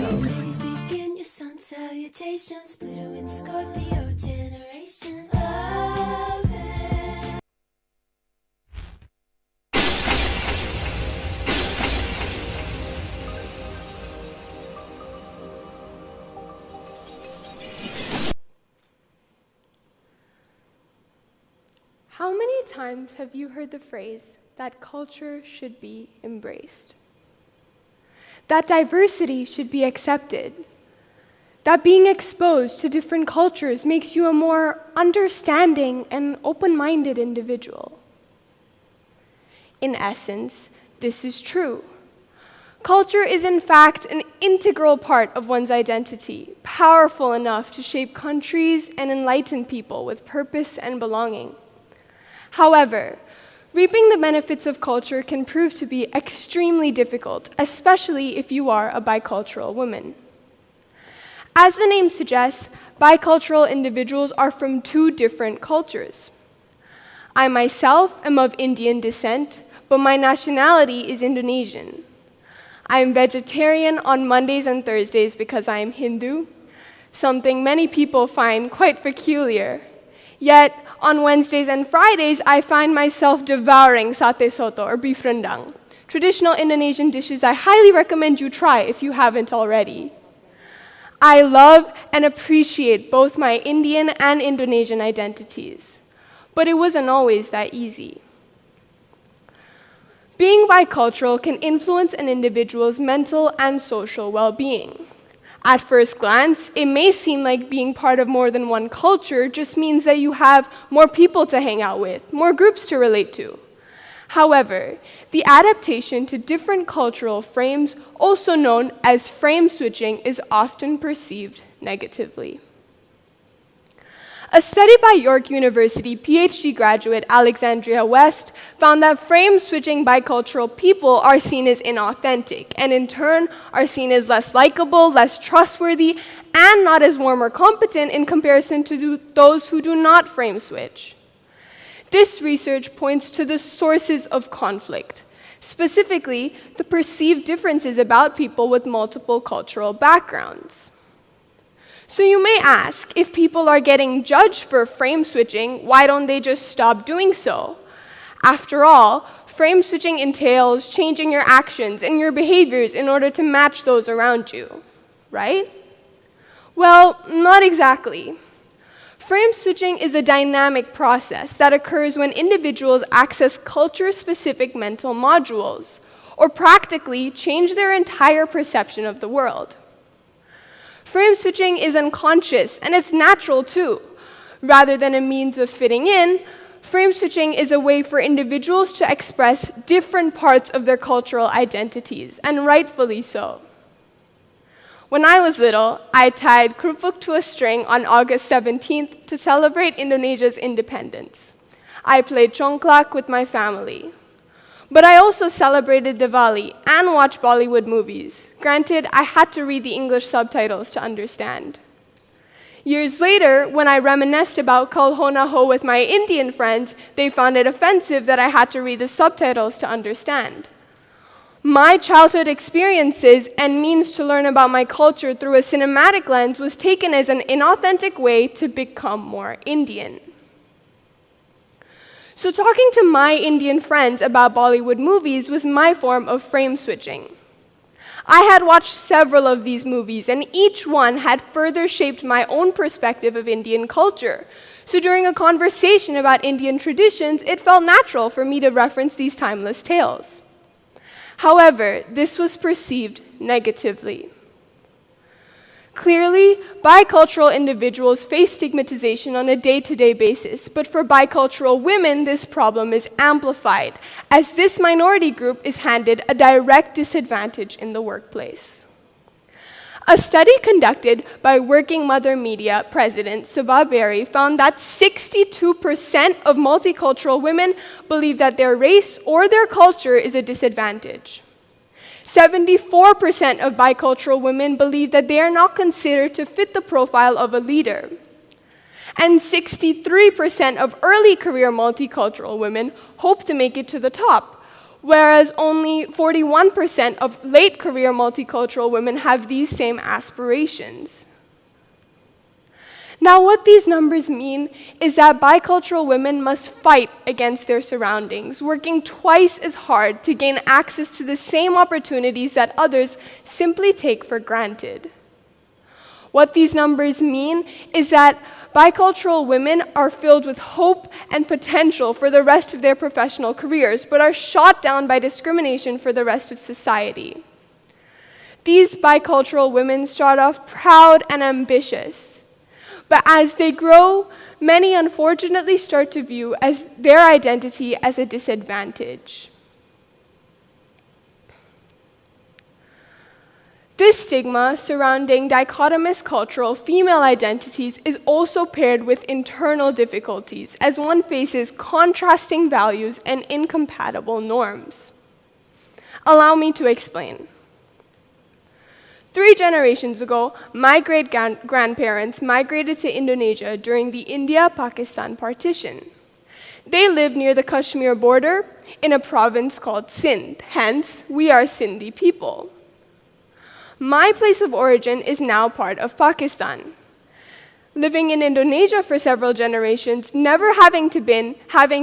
Please begin your sun salutations. Pluto in Scorpio generation. Love it. How many times have you heard the phrase that culture should be embraced? That diversity should be accepted? That being exposed to different cultures makes you a more understanding and open-minded individual? In essence, this is true. Culture is in fact an integral part of one's identity, powerful enough to shape countries and enlighten people with purpose and belonging. However, reaping the benefits of culture can prove to be extremely difficult, especially if you are a bicultural woman. As the name suggests, bicultural individuals are from two different cultures. I myself am of Indian descent, but my nationality is Indonesian. I am vegetarian on Mondays and Thursdays because I am Hindu, something many people find quite peculiar. Yet, on Wednesdays and Fridays, I find myself devouring satay soto or beef rendang, traditional Indonesian dishes I highly recommend you try if you haven't already. I love and appreciate both my Indian and Indonesian identities, but it wasn't always that easy. Being bicultural can influence an individual's mental and social well-being. At first glance, it may seem like being part of more than one culture just means that you have more people to hang out with, more groups to relate to. However, the adaptation to different cultural frames, also known as frame switching, is often perceived negatively. A study by York University PhD graduate Alexandria West found that frame-switching bicultural people are seen as inauthentic, and in turn are seen as less likable, less trustworthy, and not as warm or competent in comparison to those who do not frame-switch. This research points to the sources of conflict, specifically the perceived differences about people with multiple cultural backgrounds. So you may ask, if people are getting judged for frame switching, why don't they just stop doing so? After all, frame switching entails changing your actions and your behaviors in order to match those around you, right? Well, not exactly. Frame switching is a dynamic process that occurs when individuals access culture-specific mental modules, or practically change their entire perception of the world. Frame switching is unconscious, and it's natural too. Rather than a means of fitting in, frame switching is a way for individuals to express different parts of their cultural identities, and rightfully so. When I was little, I tied kerupuk to a string on August 17th to celebrate Indonesia's independence. I played congklak with my family. But I also celebrated Diwali and watched Bollywood movies. Granted, I had to read the English subtitles to understand. Years later, when I reminisced about Kal Ho Na Ho with my Indian friends, they found it offensive that I had to read the subtitles to understand. My childhood experiences and means to learn about my culture through a cinematic lens was taken as an inauthentic way to become more Indian. So talking to my Indian friends about Bollywood movies was my form of frame switching. I had watched several of these movies, and each one had further shaped my own perspective of Indian culture. So during a conversation about Indian traditions, it felt natural for me to reference these timeless tales. However, this was perceived negatively. Clearly, bicultural individuals face stigmatization on a day-to-day basis, but for bicultural women, this problem is amplified, as this minority group is handed a direct disadvantage in the workplace. A study conducted by Working Mother Media president Subha Berry found that 62% of multicultural women believe that their race or their culture is a disadvantage. 74% of bicultural women believe that they are not considered to fit the profile of a leader. And 63% of early career multicultural women hope to make it to the top, whereas only 41% of late career multicultural women have these same aspirations. Now, what these numbers mean is that bicultural women must fight against their surroundings, working twice as hard to gain access to the same opportunities that others simply take for granted. What these numbers mean is that bicultural women are filled with hope and potential for the rest of their professional careers, but are shot down by discrimination for the rest of society. These bicultural women start off proud and ambitious, but as they grow, many unfortunately start to view their identity as a disadvantage. This stigma surrounding dichotomous cultural female identities is also paired with internal difficulties, as one faces contrasting values and incompatible norms. Allow me to explain. 3 generations ago, my great-grandparents migrated to Indonesia during the India-Pakistan partition. They lived near the Kashmir border in a province called Sindh, hence, we are Sindhi people. My place of origin is now part of Pakistan. Living in Indonesia for several generations, never having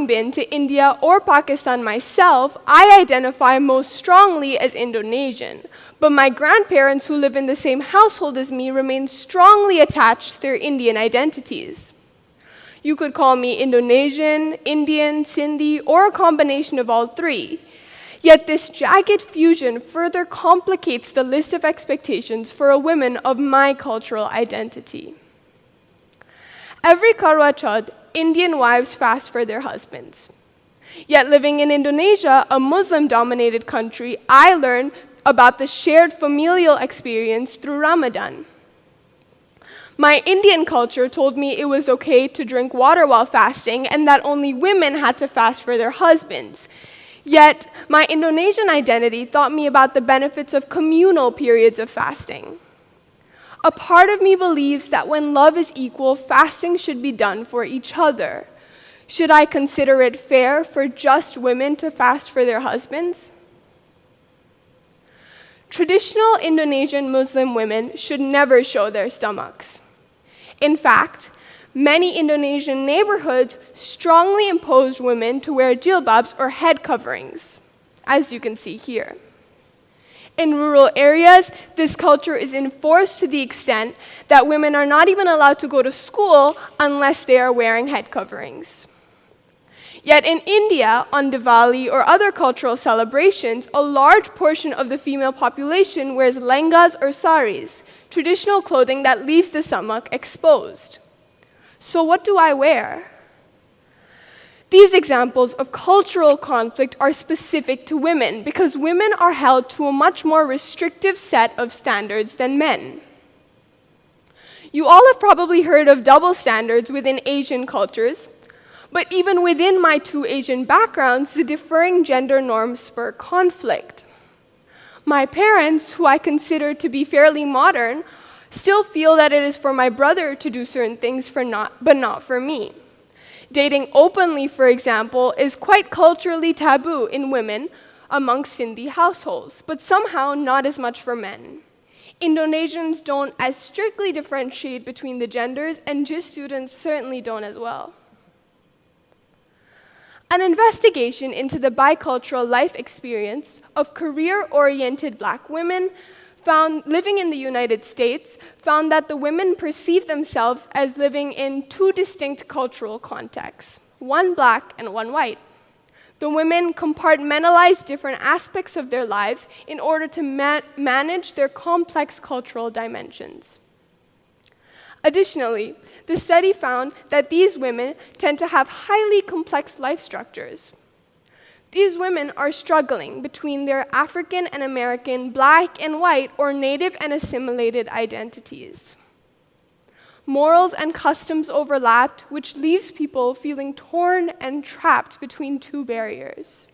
been to India or Pakistan myself, I identify most strongly as Indonesian. But my grandparents who live in the same household as me remain strongly attached to their Indian identities. You could call me Indonesian, Indian, Sindhi, or a combination of all 3. Yet this jagged fusion further complicates the list of expectations for a woman of my cultural identity. Every Karwa Chauth, Indian wives fast for their husbands. Yet living in Indonesia, a Muslim-dominated country, I learned about the shared familial experience through Ramadan. My Indian culture told me it was okay to drink water while fasting and that only women had to fast for their husbands. Yet, my Indonesian identity taught me about the benefits of communal periods of fasting. A part of me believes that when love is equal, fasting should be done for each other. Should I consider it fair for just women to fast for their husbands? Traditional Indonesian Muslim women should never show their stomachs. In fact, many Indonesian neighborhoods strongly imposed women to wear jilbabs or head coverings, as you can see here. In rural areas, this culture is enforced to the extent that women are not even allowed to go to school unless they are wearing head coverings. Yet in India, on Diwali or other cultural celebrations, a large portion of the female population wears lengas or saris, traditional clothing that leaves the stomach exposed. So what do I wear? These examples of cultural conflict are specific to women because women are held to a much more restrictive set of standards than men. You all have probably heard of double standards within Asian cultures, but even within my 2 Asian backgrounds, the differing gender norms spur conflict. My parents, who I consider to be fairly modern, still feel that it is for my brother to do certain things but not for me. Dating openly, for example, is quite culturally taboo in women amongst Sindhi households, but somehow not as much for men. Indonesians don't as strictly differentiate between the genders, and JIS students certainly don't as well. An investigation into the bicultural life experience of career-oriented Black women living in the United States found that the women perceive themselves as living in 2 distinct cultural contexts, one Black and one white. The women compartmentalize different aspects of their lives in order to manage their complex cultural dimensions. Additionally, the study found that these women tend to have highly complex life structures. These women are struggling between their African and American, Black and white, or Native and assimilated identities. Morals and customs overlapped, which leaves people feeling torn and trapped between 2 barriers.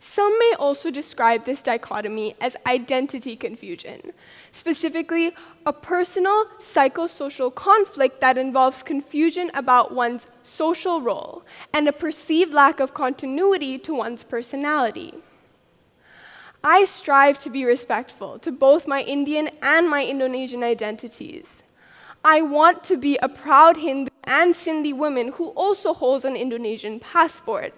Some may also describe this dichotomy as identity confusion, specifically a personal psychosocial conflict that involves confusion about one's social role and a perceived lack of continuity to one's personality. I strive to be respectful to both my Indian and my Indonesian identities. I want to be a proud Hindu and Sindhi woman who also holds an Indonesian passport.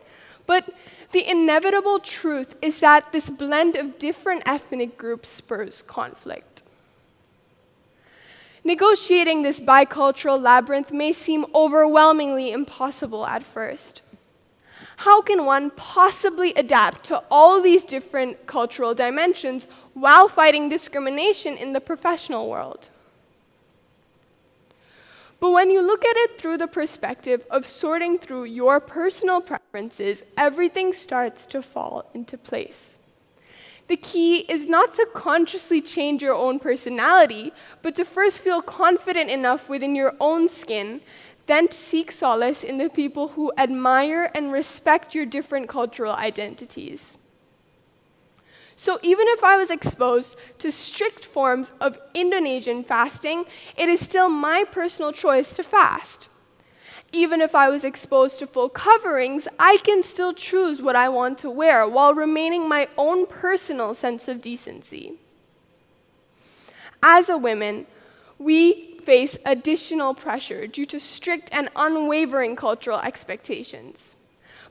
But the inevitable truth is that this blend of different ethnic groups spurs conflict. Negotiating this bicultural labyrinth may seem overwhelmingly impossible at first. How can one possibly adapt to all these different cultural dimensions while fighting discrimination in the professional world? But when you look at it through the perspective of sorting through your personal preferences, everything starts to fall into place. The key is not to consciously change your own personality, but to first feel confident enough within your own skin, then to seek solace in the people who admire and respect your different cultural identities. So even if I was exposed to strict forms of Indonesian fasting, it is still my personal choice to fast. Even if I was exposed to full coverings, I can still choose what I want to wear while remaining my own personal sense of decency. As a woman, we face additional pressure due to strict and unwavering cultural expectations.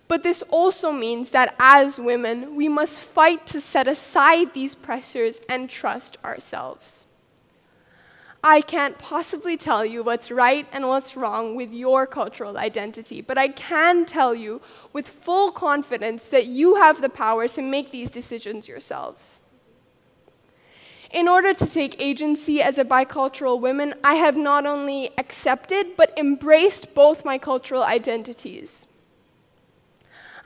But this also means that as women, we must fight to set aside these pressures and trust ourselves. I can't possibly tell you what's right and what's wrong with your cultural identity, but I can tell you with full confidence that you have the power to make these decisions yourselves. In order to take agency as a bicultural woman, I have not only accepted but embraced both my cultural identities.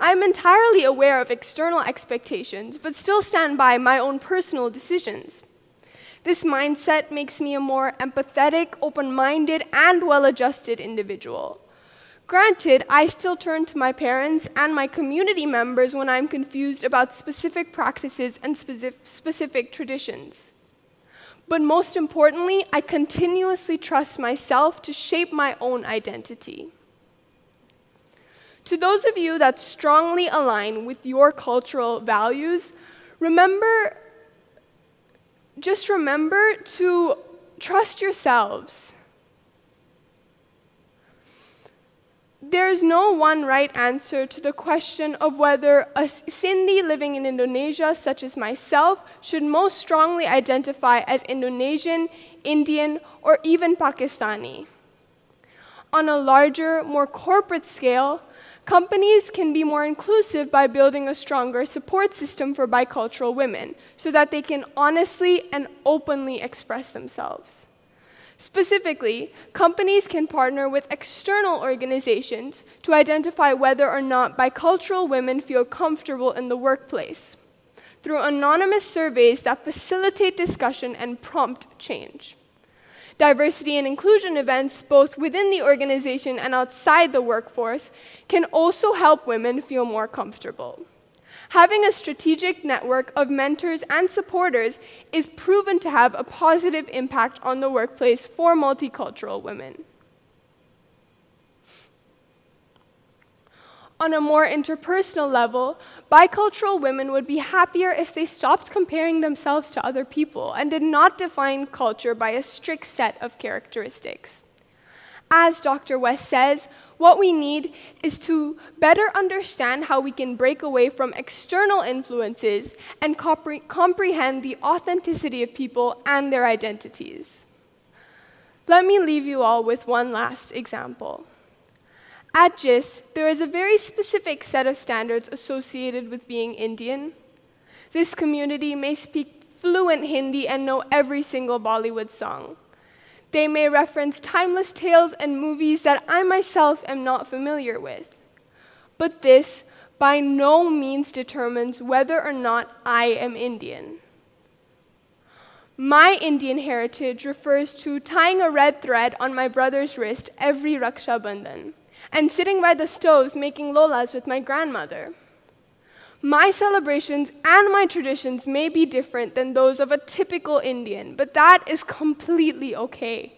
I am entirely aware of external expectations, but still stand by my own personal decisions. This mindset makes me a more empathetic, open-minded, and well-adjusted individual. Granted, I still turn to my parents and my community members when I'm confused about specific practices and specific traditions. But most importantly, I continuously trust myself to shape my own identity. To those of you that strongly align with your cultural values, just remember to trust yourselves. There is no one right answer to the question of whether a Sindhi living in Indonesia, such as myself, should most strongly identify as Indonesian, Indian, or even Pakistani. On a larger, more corporate scale, companies can be more inclusive by building a stronger support system for bicultural women so that they can honestly and openly express themselves. Specifically, companies can partner with external organizations to identify whether or not bicultural women feel comfortable in the workplace through anonymous surveys that facilitate discussion and prompt change. Diversity and inclusion events, both within the organization and outside the workforce, can also help women feel more comfortable. Having a strategic network of mentors and supporters is proven to have a positive impact on the workplace for multicultural women. On a more interpersonal level, bicultural women would be happier if they stopped comparing themselves to other people and did not define culture by a strict set of characteristics. As Dr. West says, what we need is to better understand how we can break away from external influences and comprehend the authenticity of people and their identities. Let me leave you all with one last example. At JIS, there is a very specific set of standards associated with being Indian. This community may speak fluent Hindi and know every single Bollywood song. They may reference timeless tales and movies that I myself am not familiar with. But this by no means determines whether or not I am Indian. My Indian heritage refers to tying a red thread on my brother's wrist every Raksha Bandhan and sitting by the stoves making lolas with my grandmother. My celebrations and my traditions may be different than those of a typical Indian, but that is completely okay.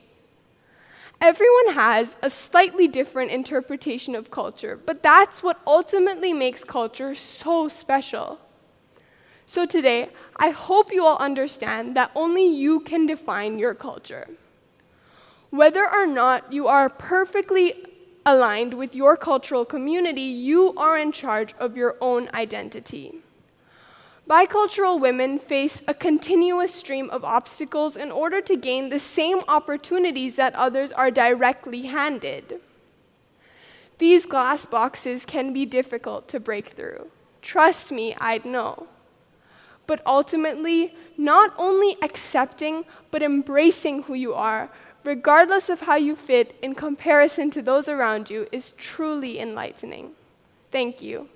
Everyone has a slightly different interpretation of culture, but that's what ultimately makes culture so special. So today, I hope you all understand that only you can define your culture. Whether or not you are perfectly aligned with your cultural community, you are in charge of your own identity. Bicultural women face a continuous stream of obstacles in order to gain the same opportunities that others are directly handed. These glass boxes can be difficult to break through. Trust me, I'd know. But ultimately, not only accepting, but embracing who you are, regardless of how you fit in comparison to those around you, is truly enlightening. Thank you.